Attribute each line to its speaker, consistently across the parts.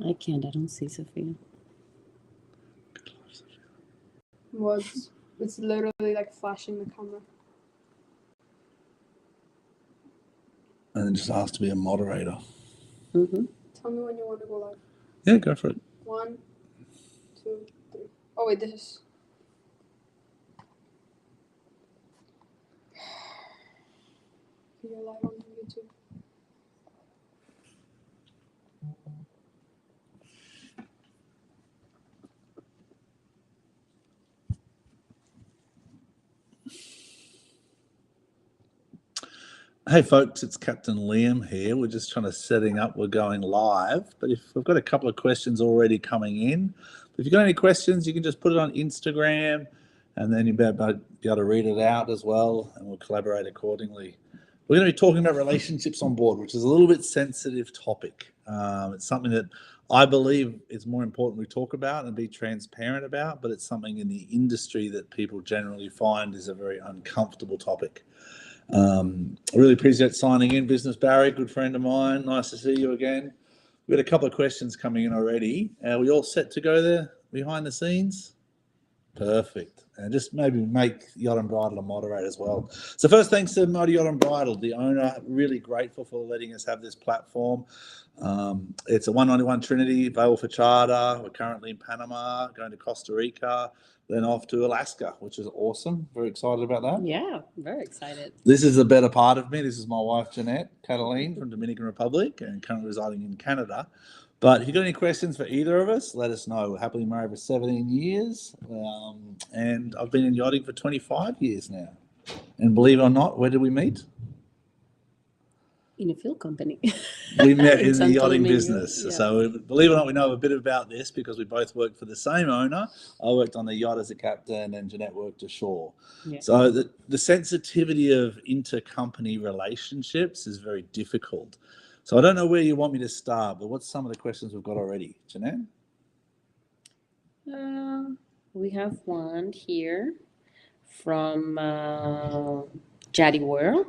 Speaker 1: I can't. I don't see Sophia.
Speaker 2: It's literally like flashing the camera.
Speaker 3: And then just ask to be a moderator.
Speaker 1: Mm-hmm.
Speaker 2: Tell me when you want to go live.
Speaker 3: Yeah, go for it.
Speaker 2: 1, 2, 3. Oh wait, this is. You're live on YouTube.
Speaker 3: Hey folks, it's Captain Liam here. We're just trying to setting up. We're going live, but if we've got a couple of questions already coming in, if you've got any questions, you can just put it on Instagram, and then you'll be able to read it out as well, and we'll collaborate accordingly. We're going to be talking about relationships on board, which is a little bit sensitive topic. It's something that I believe is more important we talk about and be transparent about, but it's something in the industry that people generally find is a very uncomfortable topic. I really appreciate signing in, Business Barry, good friend of mine. Nice to see you again. We've got a couple of questions coming in already. Are we all set to go there behind the scenes? Perfect. And just maybe make Yacht and Bridal a moderator as well. So first, thanks to Mighty Yacht and Bridal, the owner. Really grateful for letting us have this platform. It's a 191 Trinity, available for charter. We're currently in Panama, going to Costa Rica, then off to Alaska, which is awesome. Very excited about that.
Speaker 1: Yeah, very excited.
Speaker 3: This is the better part of me. This is my wife, Jeanette Cataline from Dominican Republic and currently residing in Canada. But if you've got any questions for either of us, let us know. We're happily married for 17 years, and I've been in yachting for 25 years now. And believe it or not, where did we meet?
Speaker 1: In a fuel company.
Speaker 3: We met in the
Speaker 1: Santo
Speaker 3: yachting
Speaker 1: Domingo,
Speaker 3: business.
Speaker 1: yeah.
Speaker 3: So believe it or not, we know a bit about this because we both worked for the same owner. I worked on the yacht as a captain and Jeanette worked ashore.
Speaker 1: Yeah.
Speaker 3: So the sensitivity of intercompany relationships is very difficult. So I don't know where you want me to start, but what's some of the questions we've got already? Jeanette?
Speaker 1: We have one here from Jaddy World.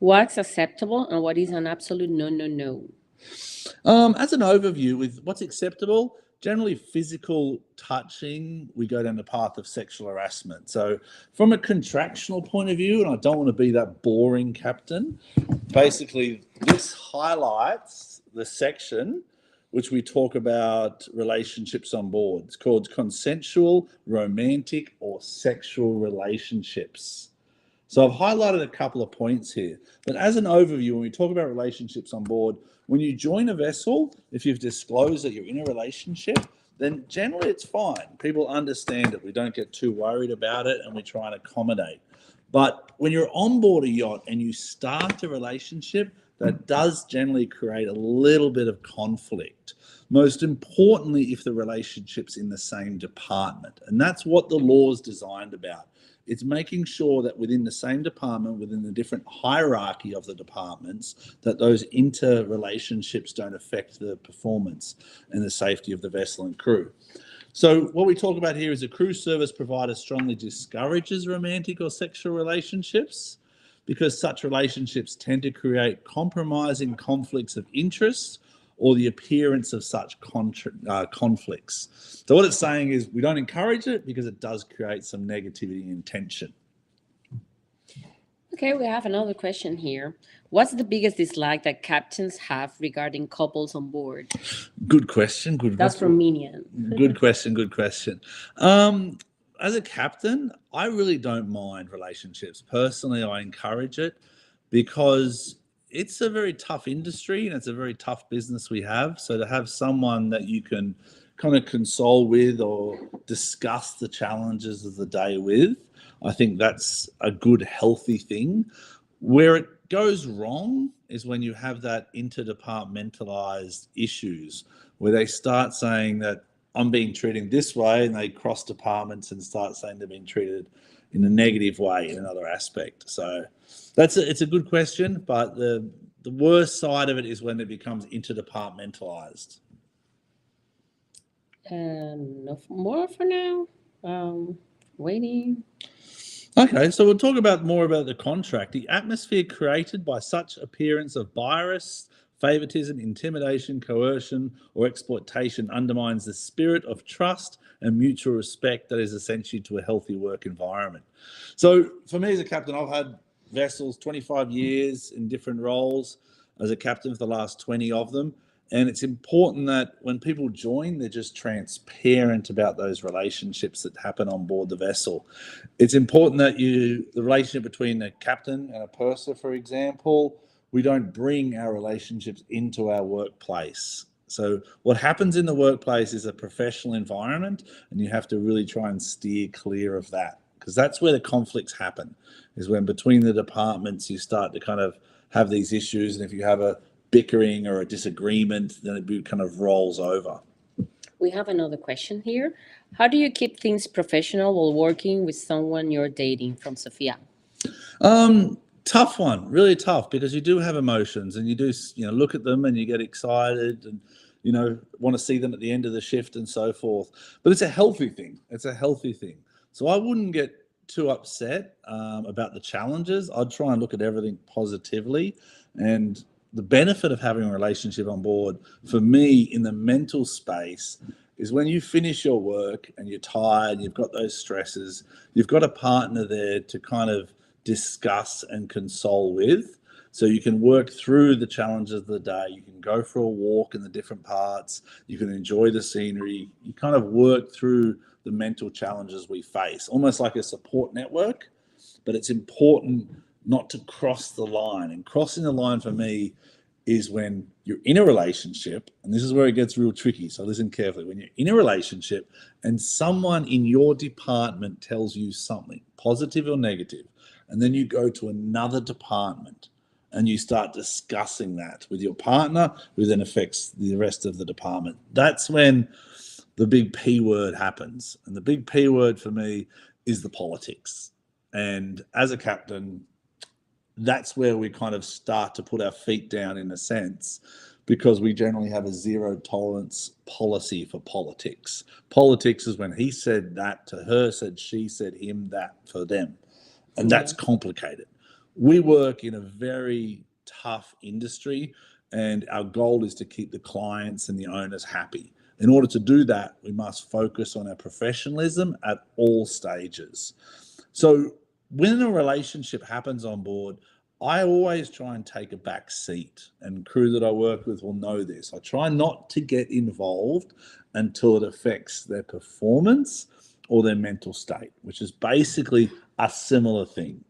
Speaker 1: What's acceptable and what is an absolute no?
Speaker 3: As an overview, with what's acceptable, generally physical touching, we go down the path of sexual harassment. So from a contractual point of view, and I don't want to be that boring captain, basically this highlights the section which we talk about relationships on board. It's called consensual, romantic, or sexual relationships. So I've highlighted a couple of points here, but as an overview, when we talk about relationships on board, when you join a vessel, if you've disclosed that you're in a relationship, then generally it's fine. People understand it. We don't get too worried about it and we try and accommodate. But when you're on board a yacht and you start a relationship, that does generally create a little bit of conflict. Most importantly, if the relationship's in the same department. And that's what the law is designed about. It's making sure that within the same department, within the different hierarchy of the departments, that those interrelationships don't affect the performance and the safety of the vessel and crew. So what we talk about here is a cruise service provider strongly discourages romantic or sexual relationships because such relationships tend to create compromising conflicts of interest or the appearance of such conflicts. So what it's saying is we don't encourage it because it does create some negativity and tension.
Speaker 1: Okay, we have another question here. What's the biggest dislike that captains have regarding couples on board?
Speaker 3: Good question.
Speaker 1: That's from Minion.
Speaker 3: Good question. As a captain, I really don't mind relationships. Personally, I encourage it because it's a very tough industry and it's a very tough business we have. So to have someone that you can kind of console with or discuss the challenges of the day with, I think that's a good, healthy thing. Where it goes wrong is when you have that interdepartmentalized issues where they start saying that I'm being treated this way and they cross departments and start saying they're being treated in a negative way in another aspect. So it's a good question, but the worst side of it is when it becomes interdepartmentalized.
Speaker 1: No more for now. Waiting.
Speaker 3: Okay, so we'll talk about more about the contract. The atmosphere created by such appearance of bias, Favoritism, intimidation, coercion, or exploitation undermines the spirit of trust and mutual respect that is essential to a healthy work environment. So for me as a captain, I've had vessels 25 years in different roles as a captain for the last 20 of them. And it's important that when people join, they're just transparent about those relationships that happen on board the vessel. It's important that the relationship between a captain and a purser, for example, we don't bring our relationships into our workplace. So what happens in the workplace is a professional environment, and you have to really try and steer clear of that, because that's where the conflicts happen, is when between the departments you start to kind of have these issues, and if you have a bickering or a disagreement, then it kind of rolls over.
Speaker 1: We have another question here. How do you keep things professional while working with someone you're dating? From Sophia.
Speaker 3: Tough one, really tough, because you do have emotions and you do, look at them and you get excited and, want to see them at the end of the shift and so forth. But it's a healthy thing. It's a healthy thing. So I wouldn't get too upset about the challenges. I'd try and look at everything positively. And the benefit of having a relationship on board, for me, in the mental space, is when you finish your work and you're tired, you've got those stresses, you've got a partner there to kind of discuss and console with. So you can work through the challenges of the day. You can go for a walk in the different parts. You can enjoy the scenery. You kind of work through the mental challenges we face, almost like a support network. But it's important not to cross the line. And crossing the line for me is when you're in a relationship, and this is where it gets real tricky. So listen carefully. When you're in a relationship and someone in your department tells you something, positive or negative, and then you go to another department and you start discussing that with your partner, who then affects the rest of the department. That's when the big P word happens. And the big P word for me is the politics. And as a captain, that's where we kind of start to put our feet down in a sense, because we generally have a zero tolerance policy for politics. Politics is when he said that to her, said she, said him, that for them. And that's complicated. We work in a very tough industry, and our goal is to keep the clients and the owners happy. In order to do that, we must focus on our professionalism at all stages. So when a relationship happens on board, I always try and take a back seat, and crew that I work with will know this. I try not to get involved until it affects their performance or their mental state, which is basically a similar thing.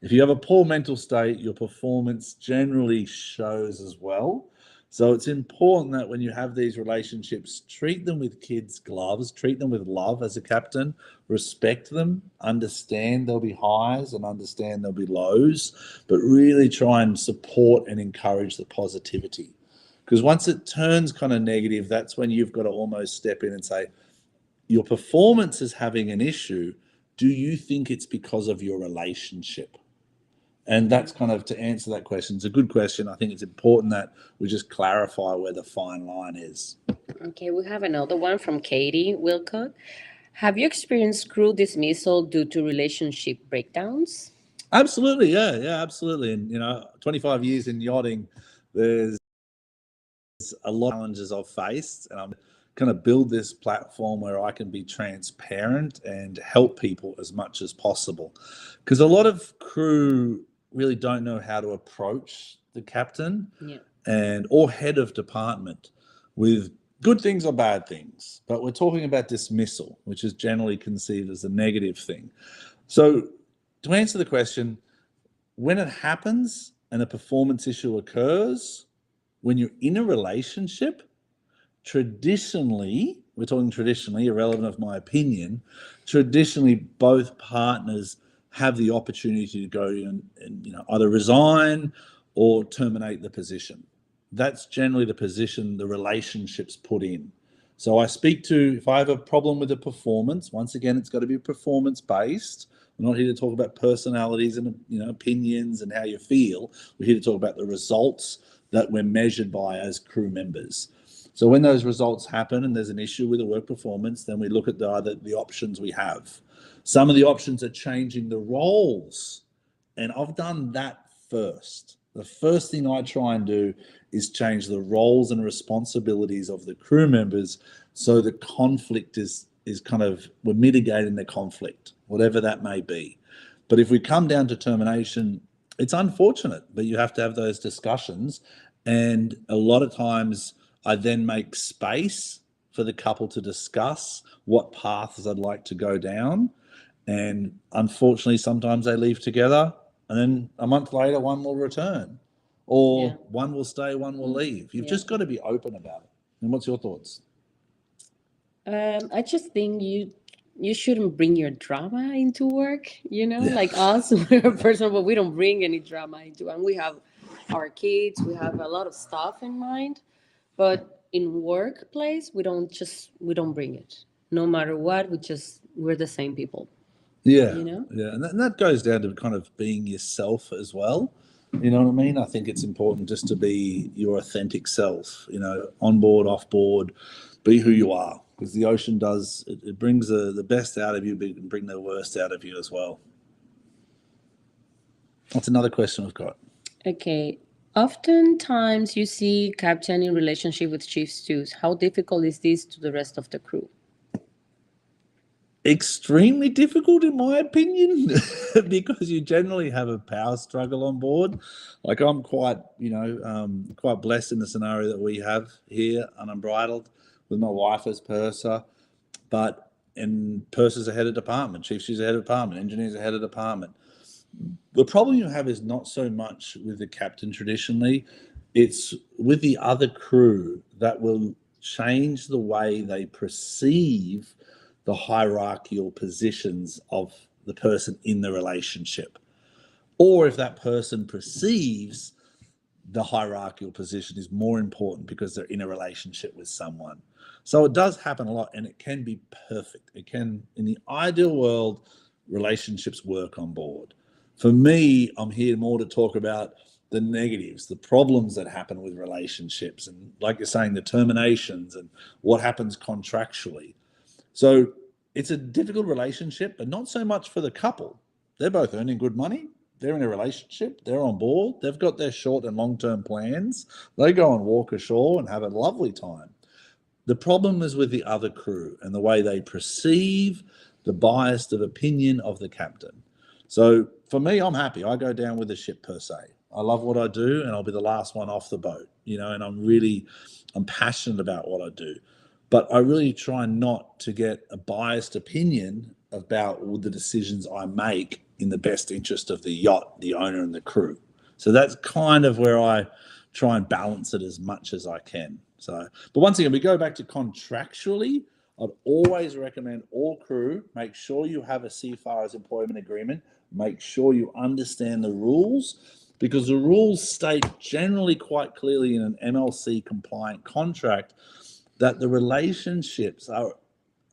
Speaker 3: If you have a poor mental state, your performance generally shows as well. So it's important that when you have these relationships, treat them with kids' gloves, treat them with love as a captain, respect them, understand there'll be highs and understand there'll be lows, but really try and support and encourage the positivity. Because once it turns kind of negative, that's when you've got to almost step in and say, your performance is having an issue. Do you think it's because of your relationship? And that's kind of, to answer that question, it's a good question. I think it's important that we just clarify where the fine line is.
Speaker 1: Okay, we have another one from Katie Wilcott. Have you experienced crew dismissal due to relationship breakdowns?
Speaker 3: Absolutely, yeah, absolutely. And 25 years in yachting, there's a lot of challenges I've faced, and I'm going to build this platform where I can be transparent and help people as much as possible. Because a lot of crew really don't know how to approach the captain or head of department with good things or bad things. But we're talking about dismissal, which is generally conceived as a negative thing. So to answer the question, when it happens and a performance issue occurs, when you're in a relationship, traditionally, we're talking traditionally, irrelevant of my opinion, traditionally both partners have the opportunity to go and either resign or terminate the position. That's generally the position the relationship's put in. So I speak to, if I have a problem with a performance, once again, it's got to be performance-based. We're not here to talk about personalities and opinions and how you feel. We're here to talk about the results that we're measured by as crew members. So when those results happen and there's an issue with the work performance, then we look at the options we have. Some of the options are changing the roles, and I've done that first. the first thing I try and do is change the roles and responsibilities of the crew members so the conflict is kind of, we're mitigating the conflict, whatever that may be. But if we come down to termination, it's unfortunate, but you have to have those discussions. And a lot of times I then make space for the couple to discuss what paths I'd like to go down. And unfortunately, sometimes they leave together and then a month later, one will return, or one will stay, one will leave. You've just got to be open about it. And what's your thoughts?
Speaker 1: I just think you shouldn't bring your drama into work, like us, we're personal, but we don't bring any drama into, and we have our kids, we have a lot of stuff in mind, but in workplace, we don't bring it. No matter what, we're the same people.
Speaker 3: Yeah. And that goes down to kind of being yourself as well. You know what I mean? I think it's important just to be your authentic self, on board, off board, be who you are. Because the ocean it brings the best out of you, but it can bring the worst out of you as well. That's another question we've got.
Speaker 1: Okay. Oftentimes you see captain in relationship with chief stews. How difficult is this to the rest of the crew?
Speaker 3: Extremely difficult, in my opinion, because you generally have a power struggle on board. Like I'm quite blessed in the scenario that we have here, unbridled, with my wife as purser, and pursers are head of department, chief stews are head of department, engineers are head of department. The problem you have is not so much with the captain traditionally, it's with the other crew that will change the way they perceive the hierarchical positions of the person in the relationship. Or if that person perceives the hierarchical position is more important because they're in a relationship with someone. So it does happen a lot, and it can be perfect. It can, in the ideal world, relationships work on board. For me, I'm here more to talk about the negatives, the problems that happen with relationships, and like you're saying, the terminations and what happens contractually. So it's a difficult relationship, but not so much for the couple. They're both earning good money. They're in a relationship. They're on board. They've got their short and long-term plans. They go and walk ashore and have a lovely time. The problem is with the other crew and the way they perceive the bias of opinion of the captain. So for me, I'm happy. I go down with the ship per se. I love what I do, and I'll be the last one off the boat, and I'm passionate about what I do. But I really try not to get a biased opinion about all the decisions I make in the best interest of the yacht, the owner, and the crew. So that's kind of where I try and balance it as much as I can. But once again, we go back to contractually. I'd always recommend all crew, make sure you have a seafarer's employment agreement, make sure you understand the rules, because the rules state generally quite clearly in an MLC compliant contract that the relationships are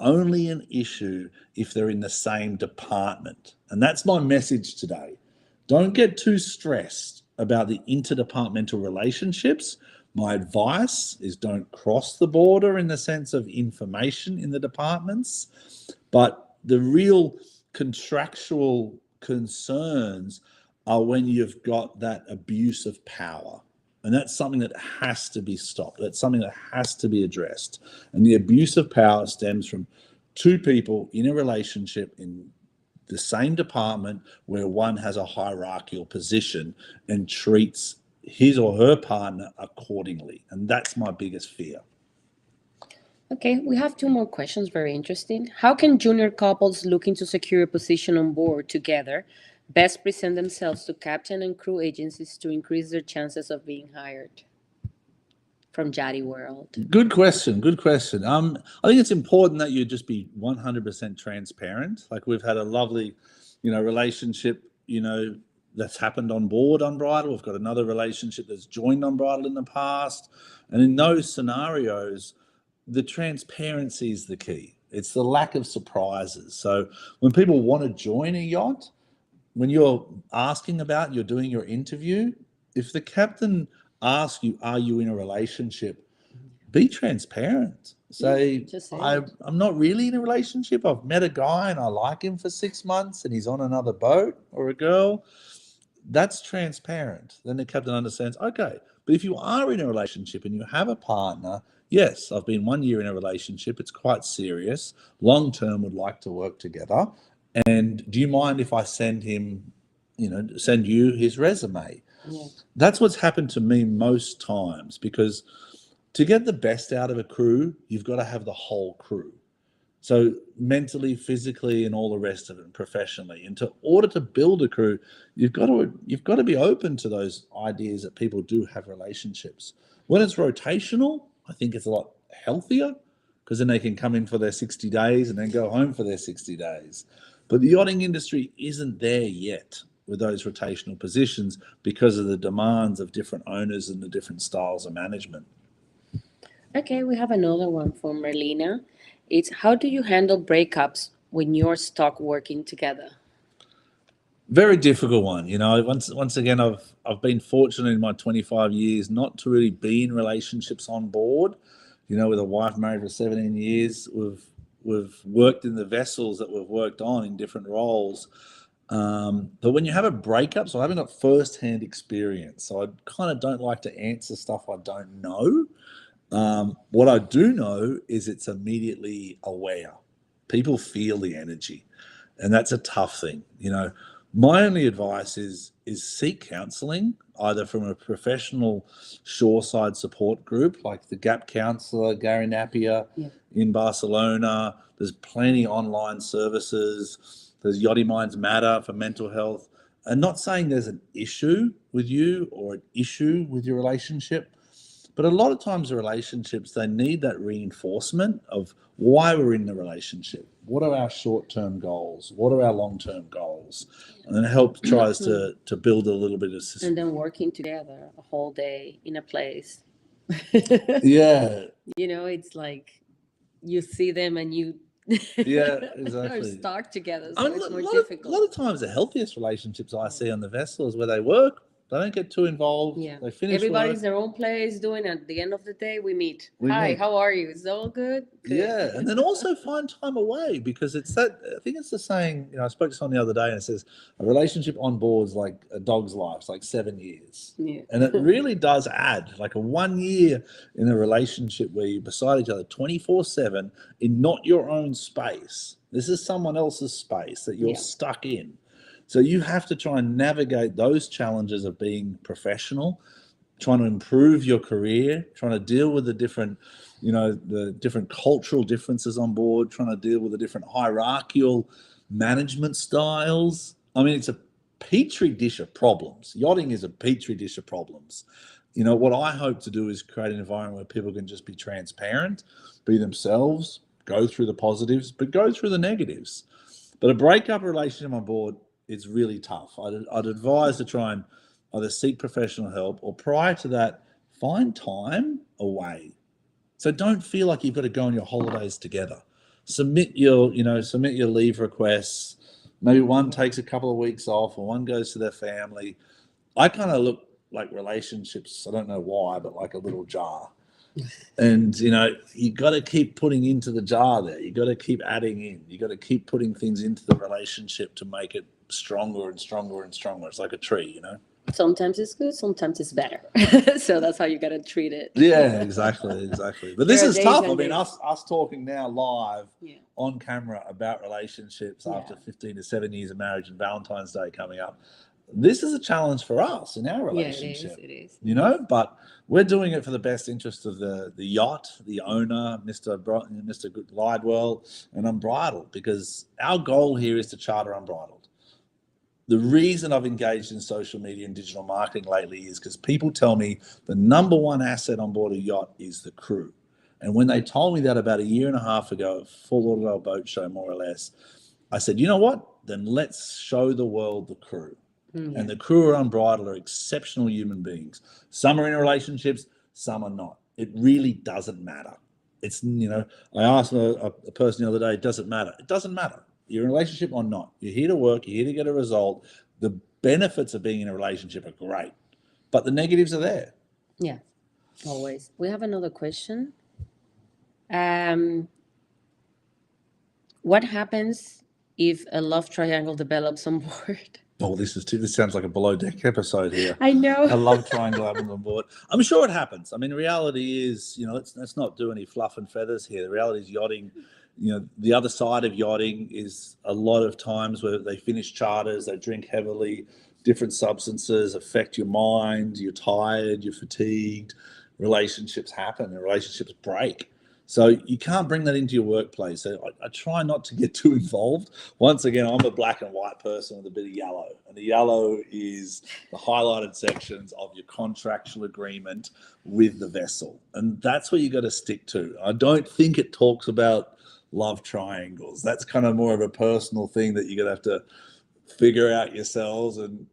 Speaker 3: only an issue if they're in the same department. And that's my message today. Don't get too stressed about the interdepartmental relationships. My advice is don't cross the border in the sense of information in the departments, but the real contractual concerns are when you've got that abuse of power. And that's something that has to be stopped. That's something that has to be addressed. And the abuse of power stems from two people in a relationship in the same department where one has a hierarchical position and treats his or her partner accordingly. And that's my biggest fear.
Speaker 1: Okay, we have two more questions, very interesting. How can junior couples looking to secure a position on board together best present themselves to captain and crew agencies to increase their chances of being hired? From Jaddy World.
Speaker 3: Good question. I think it's important that you just be 100% transparent. Like we've had a lovely, relationship, that's happened on board Unbridled. We've got another relationship that's joined Unbridled in the past. And in those scenarios, the transparency is the key. It's the lack of surprises. So when people want to join a yacht, when you're you're doing your interview, if the captain asks you, are you in a relationship, be transparent. Say, I'm not really in a relationship. I've met a guy and I like him for 6 months and he's on another boat, or a girl. that's transparent. Then the captain understands, okay, but if you are in a relationship and you have a partner, yes, I've been 1 year in a relationship, it's quite serious, long term, would like to work together. And do you mind if I send him, send you his resume?
Speaker 1: Yeah.
Speaker 3: That's what's happened to me most times, because to get the best out of a crew, you've got to have the whole crew. So mentally, physically, and all the rest of it, and professionally. And to order to build a crew, you've got to be open to those ideas that people do have relationships. When it's rotational, I think it's a lot healthier, because then they can come in for their 60 days and then go home for their 60 days. But the yachting industry isn't there yet with those rotational positions because of the demands of different owners and the different styles of management.
Speaker 1: Okay, we have another one from Merlina. It's how do you handle breakups when you're stuck working together?
Speaker 3: Very difficult one. Once again, I've been fortunate in my 25 years not to really be in relationships on board. With a wife married for 17 years, we've worked in the vessels that we've worked on in different roles. But when you have a breakup, so I haven't got first-hand experience, so I kind of don't like to answer stuff I don't know. What I do know is it's immediately aware. People feel the energy, and that's a tough thing. My only advice is seek counselling, either from a professional shoreside support group like the Gap Counsellor, Gary Napier in Barcelona. There's plenty online services. There's Yachty Minds Matter for mental health. And not saying there's an issue with you or an issue with your relationship, but a lot of times the relationships, they need that reinforcement of why we're in the relationship. What are our short-term goals? What are our long-term goals? And it helps tries to build a little bit of system.
Speaker 1: And then working together a whole day in a place.
Speaker 3: Yeah.
Speaker 1: It's like you see them and you
Speaker 3: Yeah,
Speaker 1: are
Speaker 3: exactly.
Speaker 1: stuck together,
Speaker 3: I
Speaker 1: so
Speaker 3: mean,
Speaker 1: it's more
Speaker 3: a
Speaker 1: difficult.
Speaker 3: lot of times the healthiest relationships I see on the vessel is where they work. They don't get too involved.
Speaker 1: Yeah.
Speaker 3: They finish
Speaker 1: Everybody's
Speaker 3: work.
Speaker 1: their own place doing. At the end of the day, we meet.
Speaker 3: We
Speaker 1: Hi,
Speaker 3: meet.
Speaker 1: how are you? Is all good? Good.
Speaker 3: Yeah, and then also find time away, because it's that. I think it's the saying. I spoke to someone the other day, and it says a relationship on board is like a dog's life, it's like 7 years.
Speaker 1: Yeah.
Speaker 3: And it really does add, like a 1 year in a relationship where you're beside each other 24/7 in not your own space. This is someone else's space that you're stuck in. So you have to try and navigate those challenges of being professional, trying to improve your career, trying to deal with the different cultural differences on board, trying to deal with the different hierarchical management styles. I mean, it's a petri dish of problems. Yachting is a petri dish of problems. What I hope to do is create an environment where people can just be transparent, be themselves, go through the positives, but go through the negatives. But a breakup relationship on board is really tough. I'd advise to try and either seek professional help, or prior to that, find time away. So don't feel like you've got to go on your holidays together. Submit your leave requests. Maybe one takes a couple of weeks off, or one goes to their family. I kind of look like relationships, I don't know why, but like a little jar. And you got to keep putting into the jar there. You got to keep adding in. You got to keep putting things into the relationship to make it stronger and stronger and stronger. It's like a tree.
Speaker 1: Sometimes it's good, sometimes it's better. So that's how you gotta treat it.
Speaker 3: Yeah, exactly. But this is tough. I mean, us talking now live on camera about relationships after 15 to 7 years of marriage and Valentine's Day coming up. This is a challenge for us in our relationship.
Speaker 1: It is.
Speaker 3: But we're doing it for the best interest of the yacht, the owner, Mr. Glidewell, and Unbridled, because our goal here is to charter Unbridled. The reason I've engaged in social media and digital marketing lately is because people tell me the number one asset on board a yacht is the crew. And when they told me that about a year and a half ago at Fort Lauderdale Boat Show, more or less, I said, you know what? Then let's show the world the crew. Mm-hmm. And the crew are Unbridled are exceptional human beings. Some are in relationships, some are not. It really doesn't matter. It's, I asked a person the other day, does it matter? It doesn't matter. You're in a relationship or not. You're here to work. You're here to get a result. The benefits of being in a relationship are great, but the negatives are there.
Speaker 1: Yeah, always. We have another question. What happens if a love triangle develops on board?
Speaker 3: Oh, this sounds like a below deck episode here.
Speaker 1: I know.
Speaker 3: A love triangle happening on board. I'm sure it happens. I mean, reality is, let's not do any fluff and feathers here. The reality is yachting. The other side of yachting is a lot of times where they finish charters, they drink heavily, different substances affect your mind, you're tired, you're fatigued, relationships happen and relationships break. So you can't bring that into your workplace. So I try not to get too involved. Once again, I'm a black and white person with a bit of yellow. And the yellow is the highlighted sections of your contractual agreement with the vessel. And that's what you got to stick to. I don't think it talks about love triangles. That's kind of more of a personal thing that you're going to have to figure out yourselves. And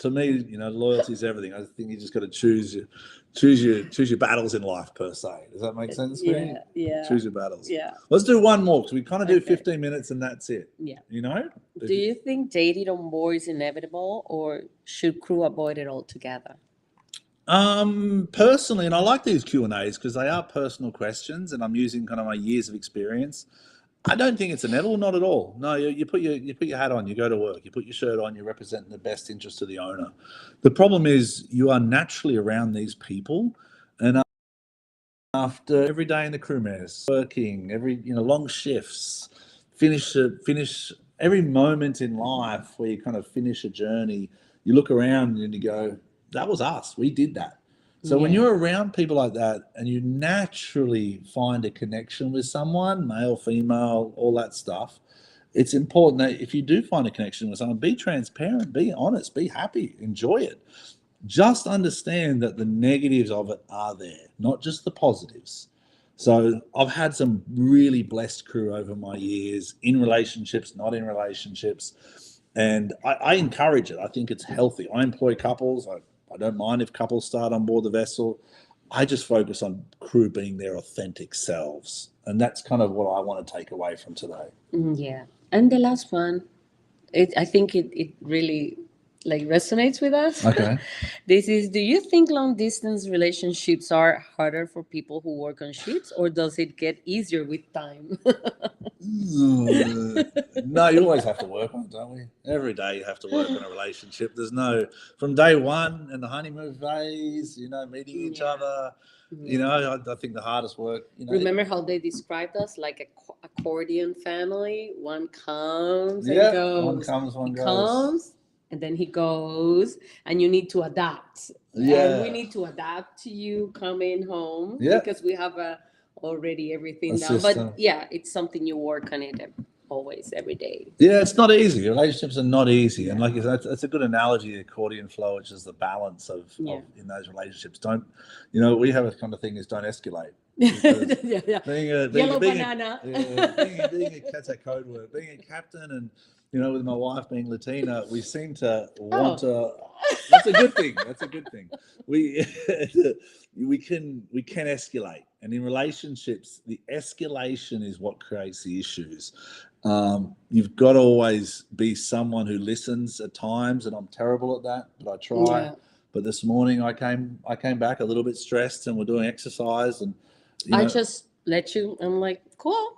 Speaker 3: to me, loyalty is everything. I think you just got to choose your battles in life, per se. Does that make sense?
Speaker 1: Yeah, yeah.
Speaker 3: Choose your battles.
Speaker 1: Yeah.
Speaker 3: Let's do one more because we kind of do
Speaker 1: Okay.
Speaker 3: 15 minutes and that's it.
Speaker 1: Yeah.
Speaker 3: Do
Speaker 1: Do you think dating on board is inevitable, or should crew avoid it altogether?
Speaker 3: Personally, and I like these Q&As because they are personal questions, and I'm using kind of my years of experience. I don't think it's inevitable, not at all. No, you put your hat on, you go to work, you put your shirt on, you're representing the best interest of the owner. The problem is you are naturally around these people, and after every day in the crew mess, working, every long shifts, finish every moment in life where you kind of finish a journey, you look around and you go, that was us, we did that. So when
Speaker 1: Yeah.
Speaker 3: you're around people like that and you naturally find a connection with someone, male, female, all that stuff, it's important that if you do find a connection with someone, be transparent, be honest, be happy, enjoy it. Just understand that the negatives of it are there, not just the positives. So I've had some really blessed crew over my years, in relationships, not in relationships, and I encourage it. I think it's healthy. I employ couples. I don't mind if couples start on board the vessel. I just focus on crew being their authentic selves, and that's kind of what I want to take away from today.
Speaker 1: Yeah. And the last one, I think it really resonates with us.
Speaker 3: Okay.
Speaker 1: This is, do you think long distance relationships are harder for people who work on ships, or does it get easier with time?
Speaker 3: No, you always have to work on it, don't we? Every day you have to work on a relationship. There's no, from day one in the honeymoon phase, meeting each
Speaker 1: Yeah.
Speaker 3: other. I think the hardest work.
Speaker 1: Remember how they described us like a accordion family? One comes and
Speaker 3: Yeah,
Speaker 1: goes.
Speaker 3: one comes, one
Speaker 1: He
Speaker 3: goes.
Speaker 1: comes and then he goes, and you need to adapt.
Speaker 3: Yeah.
Speaker 1: And we need to adapt to you coming home,
Speaker 3: Yeah.
Speaker 1: because we have already everything
Speaker 3: A
Speaker 1: down.
Speaker 3: system.
Speaker 1: But yeah, it's something you work on it always, every day.
Speaker 3: Yeah, it's not easy. Relationships are not easy, and like you said, that's a good analogy. The accordion flow, which is the balance of in those relationships. Don't, we have a kind of thing is don't escalate.
Speaker 1: Yeah.
Speaker 3: Being
Speaker 1: Yellow banana.
Speaker 3: being that's a code word. Being a captain, and with my wife being Latina, we seem to want to. That's a good thing. That's a good thing. We can escalate, and in relationships, the escalation is what creates the issues. You've got to always be someone who listens at times, and I'm terrible at that, but I try.
Speaker 1: Yeah.
Speaker 3: But this morning I came back a little bit stressed, and we're doing exercise, and
Speaker 1: I just let you. I'm like, cool.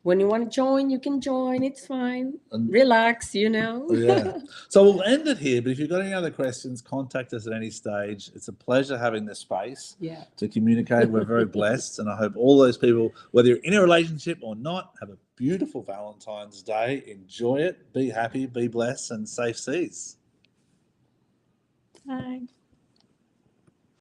Speaker 1: When you want to join, you can join. It's fine. Relax,
Speaker 3: Yeah. So we'll end it here. But if you've got any other questions, contact us at any stage. It's a pleasure having this space to communicate. We're very blessed. And I hope all those people, whether you're in a relationship or not, have a beautiful Valentine's Day. Enjoy it. Be happy, be blessed, and safe seas.
Speaker 1: Bye.